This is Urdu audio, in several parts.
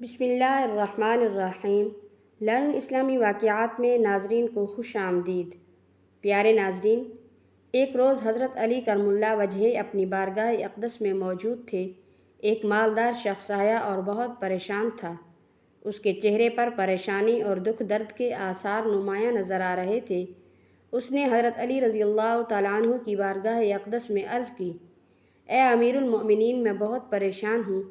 بسم اللہ الرحمن الرحیم۔ لرن اسلامی واقعات میں ناظرین کو خوش آمدید۔ پیارے ناظرین، ایک روز حضرت علی کرم اللہ وجہہ اپنی بارگاہ اقدس میں موجود تھے۔ ایک مالدار شخص آیا اور بہت پریشان تھا۔ اس کے چہرے پر پریشانی اور دکھ درد کے آثار نمایاں نظر آ رہے تھے۔ اس نے حضرت علی رضی اللہ تعالیٰ عنہ کی بارگاہ اقدس میں عرض کی، اے امیر المؤمنین، میں بہت پریشان ہوں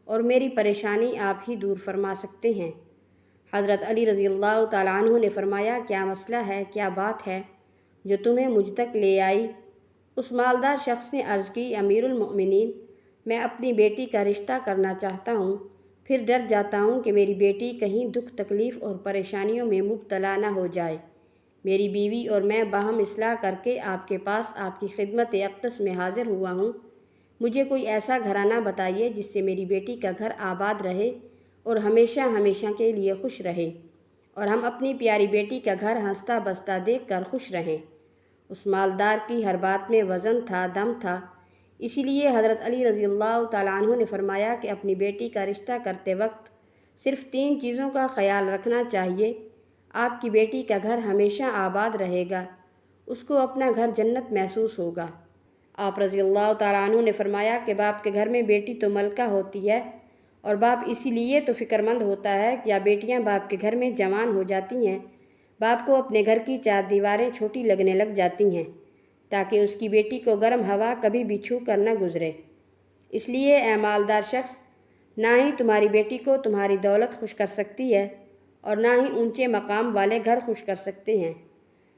اور میری پریشانی آپ ہی دور فرما سکتے ہیں۔ حضرت علی رضی اللہ تعالیٰ عنہ نے فرمایا، کیا مسئلہ ہے، کیا بات ہے جو تمہیں مجھ تک لے آئی؟ اس مالدار شخص نے عرض کی، امیر المؤمنین، میں اپنی بیٹی کا رشتہ کرنا چاہتا ہوں، پھر ڈر جاتا ہوں کہ میری بیٹی کہیں دکھ تکلیف اور پریشانیوں میں مبتلا نہ ہو جائے۔ میری بیوی اور میں باہم اصلاح کر کے آپ کے پاس آپ کی خدمت اقدس میں حاضر ہوا ہوں۔ مجھے کوئی ایسا گھرانہ بتائیے جس سے میری بیٹی کا گھر آباد رہے اور ہمیشہ ہمیشہ کے لیے خوش رہے، اور ہم اپنی پیاری بیٹی کا گھر ہنستا بستا دیکھ کر خوش رہیں۔ اس مالدار کی ہر بات میں وزن تھا، دم تھا۔ اسی لیے حضرت علی رضی اللہ تعالیٰ عنہ نے فرمایا کہ اپنی بیٹی کا رشتہ کرتے وقت صرف 3 چیزوں کا خیال رکھنا چاہیے۔ آپ کی بیٹی کا گھر ہمیشہ آباد رہے گا، اس کو اپنا گھر جنت محسوس ہوگا۔ آپ رضی اللہ تعالیٰ عنہ نے فرمایا کہ باپ کے گھر میں بیٹی تو ملکہ ہوتی ہے، اور باپ اسی لیے تو فکر مند ہوتا ہے کہ بیٹیاں باپ کے گھر میں جوان ہو جاتی ہیں، باپ کو اپنے گھر کی 4 دیواریں چھوٹی لگنے لگ جاتی ہیں، تاکہ اس کی بیٹی کو گرم ہوا کبھی بھی چھو کر نہ گزرے۔ اس لیے اے مالدار شخص، نہ ہی تمہاری بیٹی کو تمہاری دولت خوش کر سکتی ہے اور نہ ہی اونچے مقام والے گھر خوش کر سکتے ہیں۔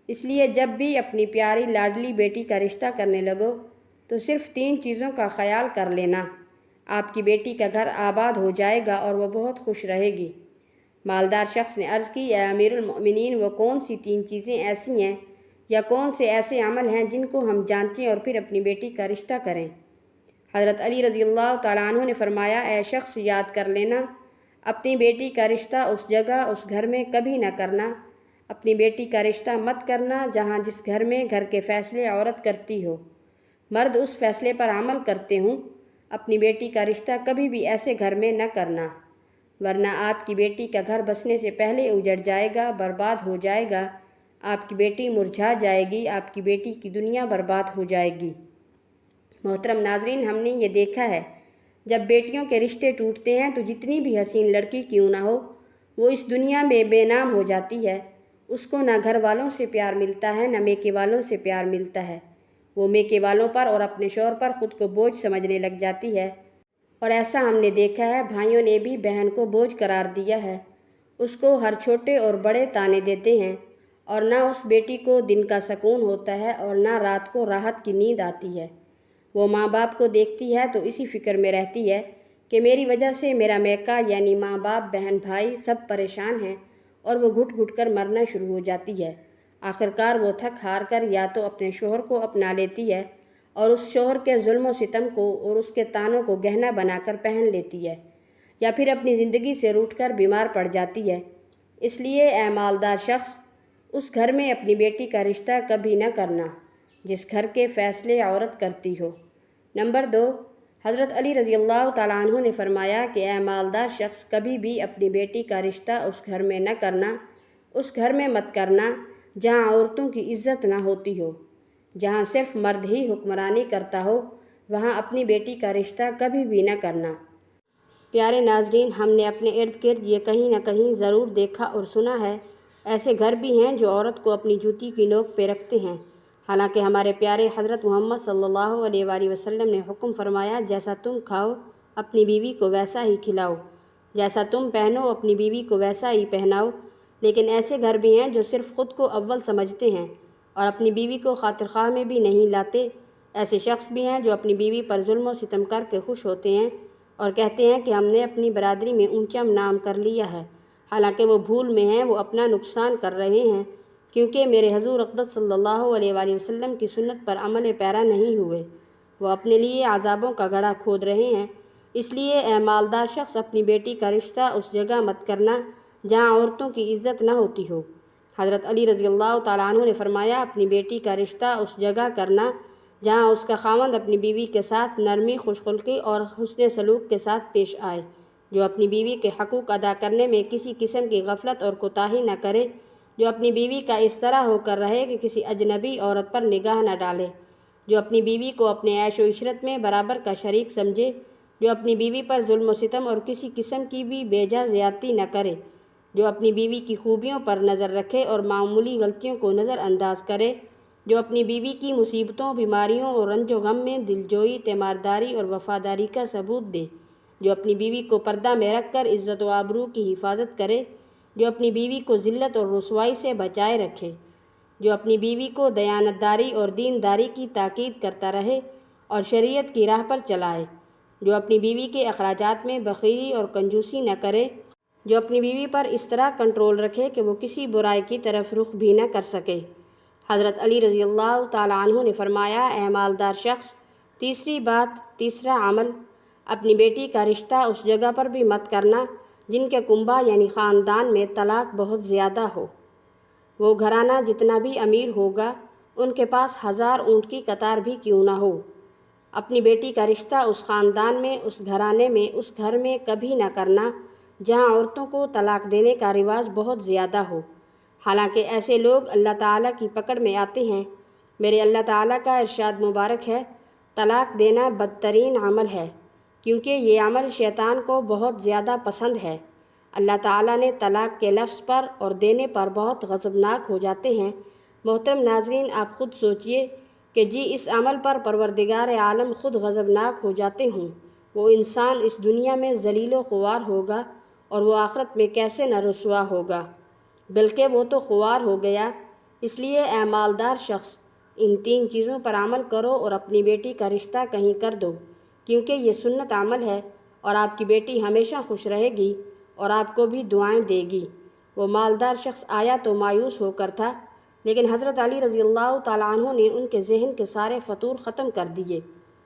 اس لیے جب بھی اپنی پیاری لاڈلی بیٹی کا رشتہ کرنے لگو تو صرف 3 چیزوں کا خیال کر لینا، آپ کی بیٹی کا گھر آباد ہو جائے گا اور وہ بہت خوش رہے گی۔ مالدار شخص نے عرض کی، اے امیر المؤمنین، وہ کون سی 3 چیزیں ایسی ہیں یا کون سے ایسے عمل ہیں جن کو ہم جانچیں اور پھر اپنی بیٹی کا رشتہ کریں؟ حضرت علی رضی اللہ تعالیٰ عنہ نے فرمایا، اے شخص، یاد کر لینا، اپنی بیٹی کا رشتہ اس جگہ اس گھر میں کبھی نہ کرنا۔ اپنی بیٹی کا رشتہ مت کرنا جہاں جس گھر میں گھر کے فیصلے عورت کرتی ہو، مرد اس فیصلے پر عمل کرتے ہوں۔ اپنی بیٹی کا رشتہ کبھی بھی ایسے گھر میں نہ کرنا، ورنہ آپ کی بیٹی کا گھر بسنے سے پہلے اجڑ جائے گا، برباد ہو جائے گا۔ آپ کی بیٹی مرجھا جائے گی، آپ کی بیٹی کی دنیا برباد ہو جائے گی۔ محترم ناظرین، ہم نے یہ دیکھا ہے، جب بیٹیوں کے رشتے ٹوٹتے ہیں تو جتنی بھی حسین لڑکی کیوں نہ ہو، وہ اس دنیا میں بے نام ہو جاتی ہے۔ اس کو نہ گھر والوں سے پیار ملتا ہے، نہ میکے والوں سے پیار ملتا ہے۔ وہ میکے والوں پر اور اپنے شوہر پر خود کو بوجھ سمجھنے لگ جاتی ہے، اور ایسا ہم نے دیکھا ہے، بھائیوں نے بھی بہن کو بوجھ قرار دیا ہے۔ اس کو ہر چھوٹے اور بڑے طعنے دیتے ہیں، اور نہ اس بیٹی کو دن کا سکون ہوتا ہے اور نہ رات کو راحت کی نیند آتی ہے۔ وہ ماں باپ کو دیکھتی ہے تو اسی فکر میں رہتی ہے کہ میری وجہ سے میرا میکا یعنی ماں باپ، بہن بھائی سب پریشان ہیں، اور وہ گھٹ گھٹ کر مرنا شروع ہو جاتی ہے۔ آخرکار وہ تھک ہار کر یا تو اپنے شوہر کو اپنا لیتی ہے اور اس شوہر کے ظلم و ستم کو اور اس کے طعنوں کو گہنا بنا کر پہن لیتی ہے، یا پھر اپنی زندگی سے روٹھ کر بیمار پڑ جاتی ہے۔ اس لیے اے مالدار شخص، اس گھر میں اپنی بیٹی کا رشتہ کبھی نہ کرنا جس گھر کے فیصلے عورت کرتی ہو۔ نمبر 2، حضرت علی رضی اللہ تعالیٰ عنہ نے فرمایا کہ اے مالدار شخص، کبھی بھی اپنی بیٹی کا رشتہ اس گھر میں نہ کرنا، اس گھر میں مت کرنا جہاں عورتوں کی عزت نہ ہوتی ہو، جہاں صرف مرد ہی حکمرانی کرتا ہو، وہاں اپنی بیٹی کا رشتہ کبھی بھی نہ کرنا۔ پیارے ناظرین، ہم نے اپنے ارد گرد یہ کہیں نہ کہیں ضرور دیکھا اور سنا ہے، ایسے گھر بھی ہیں جو عورت کو اپنی جوتی کی نوک پہ رکھتے ہیں، حالانکہ ہمارے پیارے حضرت محمد صلی اللہ علیہ وآلہ وسلم نے حکم فرمایا، جیسا تم کھاؤ اپنی بیوی کو ویسا ہی کھلاؤ، جیسا تم پہنو اپنی بیوی کو ویسا ہی پہناؤ۔ لیکن ایسے گھر بھی ہیں جو صرف خود کو اول سمجھتے ہیں اور اپنی بیوی کو خاطر خواہ میں بھی نہیں لاتے۔ ایسے شخص بھی ہیں جو اپنی بیوی پر ظلم و ستم کر کے خوش ہوتے ہیں اور کہتے ہیں کہ ہم نے اپنی برادری میں اونچا نام کر لیا ہے، حالانکہ وہ بھول میں ہیں، وہ اپنا نقصان کر رہے ہیں، کیونکہ میرے حضور اقدس صلی اللہ علیہ وآلہ وسلم کی سنت پر عمل پیرا نہیں ہوئے، وہ اپنے لیے عذابوں کا گڑھا کھود رہے ہیں۔ اس لیے اے مالدار شخص، اپنی بیٹی کا رشتہ اس جگہ مت کرنا جہاں عورتوں کی عزت نہ ہوتی ہو۔ حضرت علی رضی اللہ تعالیٰ عنہ نے فرمایا، اپنی بیٹی کا رشتہ اس جگہ کرنا جہاں اس کا خاوند اپنی بیوی کے ساتھ نرمی، خوش خلقی اور حسن سلوک کے ساتھ پیش آئے۔ جو اپنی بیوی کے حقوق ادا کرنے میں کسی قسم کی غفلت اور کوتاہی نہ کرے، جو اپنی بیوی کا اس طرح ہو کر رہے کہ کسی اجنبی عورت پر نگاہ نہ ڈالے، جو اپنی بیوی کو اپنے عیش و عشرت میں برابر کا شریک سمجھے، جو اپنی بیوی پر ظلم و ستم اور کسی قسم کی بھی بیجا زیادتی نہ کرے، جو اپنی بیوی کی خوبیوں پر نظر رکھے اور معمولی غلطیوں کو نظر انداز کرے، جو اپنی بیوی کی مصیبتوں، بیماریوں اور رنج و غم میں دلجوئی، تیمارداری اور وفاداری کا ثبوت دے، جو اپنی بیوی کو پردہ میں رکھ کر عزت و آبرو کی حفاظت کرے، جو اپنی بیوی کو ذلت اور رسوائی سے بچائے رکھے، جو اپنی بیوی کو دیانتداری اور دینداری کی تاکید کرتا رہے اور شریعت کی راہ پر چلائے، جو اپنی بیوی کے اخراجات میں بخیلی اور کنجوسی نہ کرے، جو اپنی بیوی پر اس طرح کنٹرول رکھے کہ وہ کسی برائی کی طرف رخ بھی نہ کر سکے۔ حضرت علی رضی اللہ تعالیٰ عنہ نے فرمایا، اے مالدار شخص، تیسری بات، تیسرا عمل، اپنی بیٹی کا رشتہ اس جگہ پر بھی مت کرنا جن کے کنبہ یعنی خاندان میں طلاق بہت زیادہ ہو۔ وہ گھرانہ جتنا بھی امیر ہوگا، ان کے پاس 1000 اونٹ کی قطار بھی کیوں نہ ہو۔ اپنی بیٹی کا رشتہ اس خاندان میں، اس گھرانے میں، اس گھر میں کبھی نہ کرنا جہاں عورتوں کو طلاق دینے کا رواج بہت زیادہ ہو۔ حالانکہ ایسے لوگ اللہ تعالیٰ کی پکڑ میں آتے ہیں۔ میرے اللہ تعالیٰ کا ارشاد مبارک ہے، طلاق دینا بدترین عمل ہے، کیونکہ یہ عمل شیطان کو بہت زیادہ پسند ہے۔ اللہ تعالیٰ نے طلاق کے لفظ پر اور دینے پر بہت غضبناک ہو جاتے ہیں۔ محترم ناظرین، آپ خود سوچئے کہ اس عمل پر پروردگار عالم خود غضبناک ہو جاتے ہوں، وہ انسان اس دنیا میں ذلیل و خوار ہوگا اور وہ آخرت میں کیسے نہ رسوا ہوگا، بلکہ وہ تو خوار ہو گیا۔ اس لیے اے مالدار شخص، ان 3 چیزوں پر عمل کرو اور اپنی بیٹی کا رشتہ کہیں کر دو، کیونکہ یہ سنت عمل ہے اور آپ کی بیٹی ہمیشہ خوش رہے گی اور آپ کو بھی دعائیں دے گی۔ وہ مالدار شخص آیا تو مایوس ہو کر تھا، لیکن حضرت علی رضی اللہ تعالیٰ عنہ نے ان کے ذہن کے سارے فطور ختم کر دیے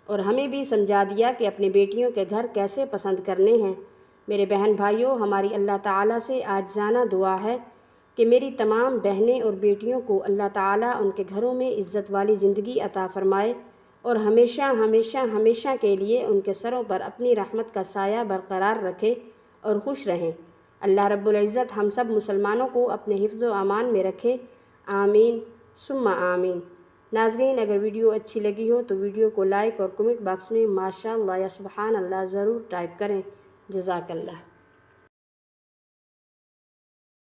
اور ہمیں بھی سمجھا دیا کہ اپنی بیٹیوں کے گھر کیسے پسند کرنے ہیں۔ میرے بہن بھائیوں، ہماری اللہ تعالیٰ سے عاجزانہ دعا ہے کہ میری تمام بہنیں اور بیٹیوں کو اللہ تعالیٰ ان کے گھروں میں عزت والی زندگی عطا فرمائے اور ہمیشہ ہمیشہ ہمیشہ کے لیے ان کے سروں پر اپنی رحمت کا سایہ برقرار رکھے اور خوش رہیں۔ اللہ رب العزت ہم سب مسلمانوں کو اپنے حفظ و امان میں رکھے، آمین ثم آمین۔ ناظرین، اگر ویڈیو اچھی لگی ہو تو ویڈیو کو لائک اور کمنٹ باکس میں ماشاءاللہ یا سبحان اللہ ضرور ٹائپ کریں۔ جزاک اللہ۔